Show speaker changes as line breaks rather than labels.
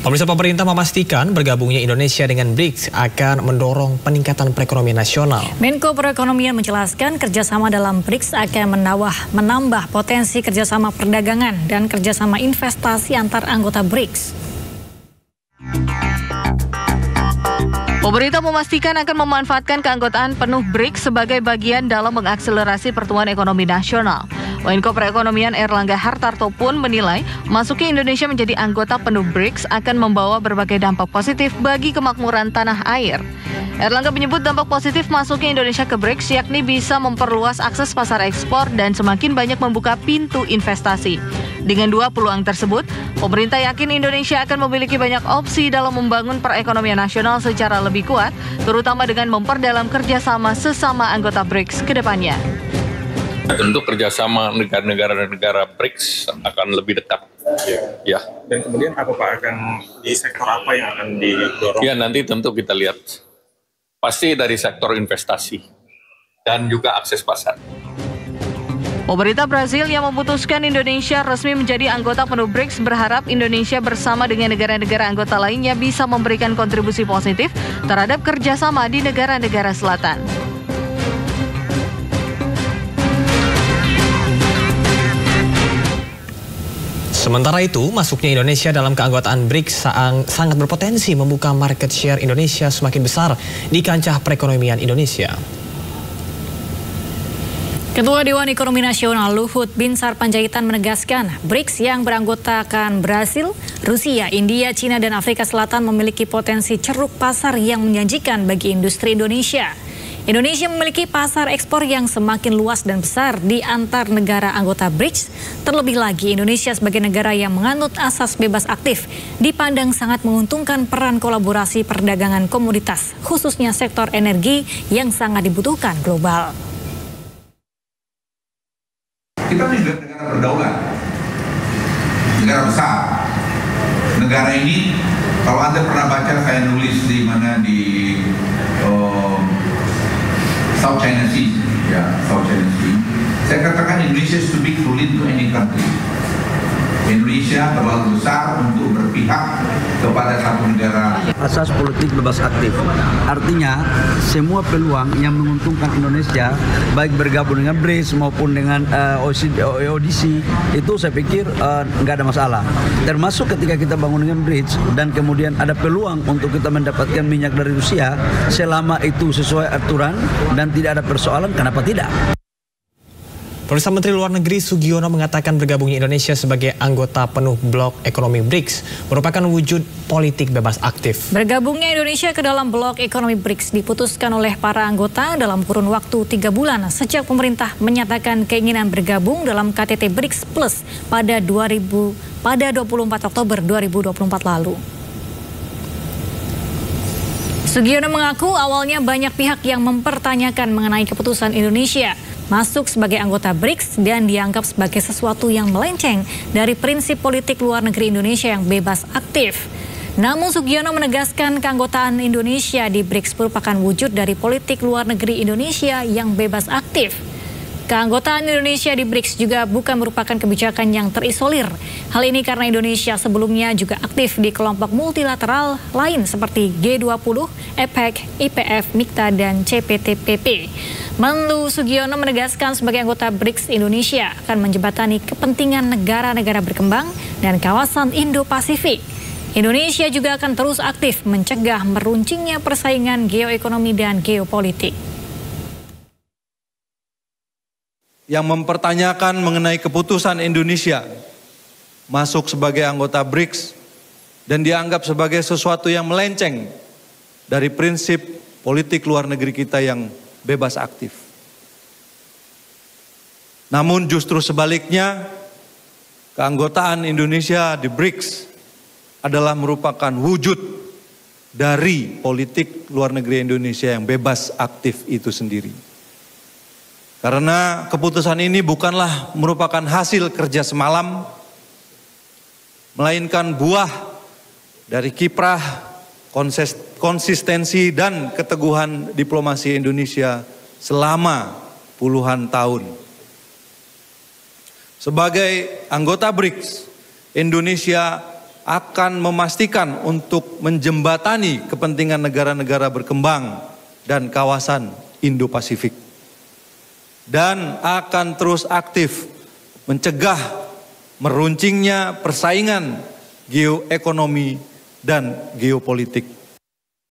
Pemirsa, pemerintah memastikan bergabungnya Indonesia dengan BRICS akan mendorong peningkatan perekonomian nasional.
Menko Perekonomian menjelaskan kerjasama dalam BRICS akan menambah potensi kerjasama perdagangan dan kerjasama investasi antar anggota BRICS.
Pemerintah memastikan akan memanfaatkan keanggotaan penuh BRICS sebagai bagian dalam mengakselerasi pertumbuhan ekonomi nasional. Menko Perekonomian Erlangga Hartarto pun menilai masuknya Indonesia menjadi anggota penuh BRICS akan membawa berbagai dampak positif bagi kemakmuran tanah air. Erlangga menyebut dampak positif masuknya Indonesia ke BRICS yakni bisa memperluas akses pasar ekspor dan semakin banyak membuka pintu investasi. Dengan dua peluang tersebut, pemerintah yakin Indonesia akan memiliki banyak opsi dalam membangun perekonomian nasional secara lebih kuat, terutama dengan memperdalam kerjasama sesama anggota BRICS ke depannya.
Tentu kerjasama negara-negara BRICS akan lebih dekat. Ya.
Dan kemudian apa Pak, akan di sektor apa yang akan didorong?
Ya, nanti tentu kita lihat. Pasti dari sektor investasi dan juga akses pasar.
Pemerintah Brazil yang memutuskan Indonesia resmi menjadi anggota penuh BRICS berharap Indonesia bersama dengan negara-negara anggota lainnya bisa memberikan kontribusi positif terhadap kerjasama di negara-negara selatan.
Sementara itu, masuknya Indonesia dalam keanggotaan BRICS sangat berpotensi membuka market share Indonesia semakin besar di kancah perekonomian Indonesia.
Ketua Dewan Ekonomi Nasional Luhut Binsar Panjaitan menegaskan BRICS yang beranggotakan Brasil, Rusia, India, Cina, dan Afrika Selatan memiliki potensi ceruk pasar yang menjanjikan bagi industri Indonesia. Indonesia memiliki pasar ekspor yang semakin luas dan besar di antar negara anggota BRICS. Terlebih lagi, Indonesia sebagai negara yang menganut asas bebas aktif dipandang sangat menguntungkan peran kolaborasi perdagangan komoditas, khususnya sektor energi yang sangat dibutuhkan global.
Kita negara berdaulat, negara besar. Negara ini, kalau Anda pernah baca, saya nulis di mana di South China Sea, South China Sea. Saya katakan Indonesia is too big to lead to any country. Indonesia terlalu besar untuk berpihak kepada satu negara.
Asas politik bebas aktif, artinya semua peluang yang menguntungkan Indonesia, baik bergabung dengan BRICS maupun dengan ODC, itu saya pikir nggak ada masalah. Termasuk ketika kita bangun dengan BRICS dan kemudian ada peluang untuk kita mendapatkan minyak dari Rusia, selama itu sesuai aturan dan tidak ada persoalan, kenapa tidak?
Pemirsa, Menteri Luar Negeri Sugiono mengatakan bergabungnya Indonesia sebagai anggota penuh blok ekonomi BRICS merupakan wujud politik bebas aktif.
Bergabungnya Indonesia ke dalam blok ekonomi BRICS diputuskan oleh para anggota dalam kurun waktu 3 bulan sejak pemerintah menyatakan keinginan bergabung dalam KTT BRICS Plus pada 24 Oktober 2024 lalu. Sugiono mengaku awalnya banyak pihak yang mempertanyakan mengenai keputusan Indonesia masuk sebagai anggota BRICS dan dianggap sebagai sesuatu yang melenceng dari prinsip politik luar negeri Indonesia yang bebas aktif. Namun Sugiono menegaskan keanggotaan Indonesia di BRICS merupakan wujud dari politik luar negeri Indonesia yang bebas aktif. Keanggotaan Indonesia di BRICS juga bukan merupakan kebijakan yang terisolir. Hal ini karena Indonesia sebelumnya juga aktif di kelompok multilateral lain seperti G20, APEC, IPF, MIKTA, dan CPTPP. Menlu Sugiono menegaskan sebagai anggota BRICS, Indonesia akan menjembatani kepentingan negara-negara berkembang dan kawasan Indo-Pasifik. Indonesia juga akan terus aktif mencegah meruncingnya persaingan geoekonomi dan geopolitik.
Yang mempertanyakan mengenai keputusan Indonesia masuk sebagai anggota BRICS dan dianggap sebagai sesuatu yang melenceng dari prinsip politik luar negeri kita yang bebas aktif. Namun justru sebaliknya, keanggotaan Indonesia di BRICS adalah merupakan wujud dari politik luar negeri Indonesia yang bebas aktif itu sendiri. Karena keputusan ini bukanlah merupakan hasil kerja semalam, melainkan buah dari kiprah, konsistensi dan keteguhan diplomasi Indonesia selama puluhan tahun. Sebagai anggota BRICS, Indonesia akan memastikan untuk menjembatani kepentingan negara-negara berkembang dan kawasan Indo-Pasifik. Dan akan terus aktif mencegah meruncingnya persaingan geoekonomi dan geopolitik.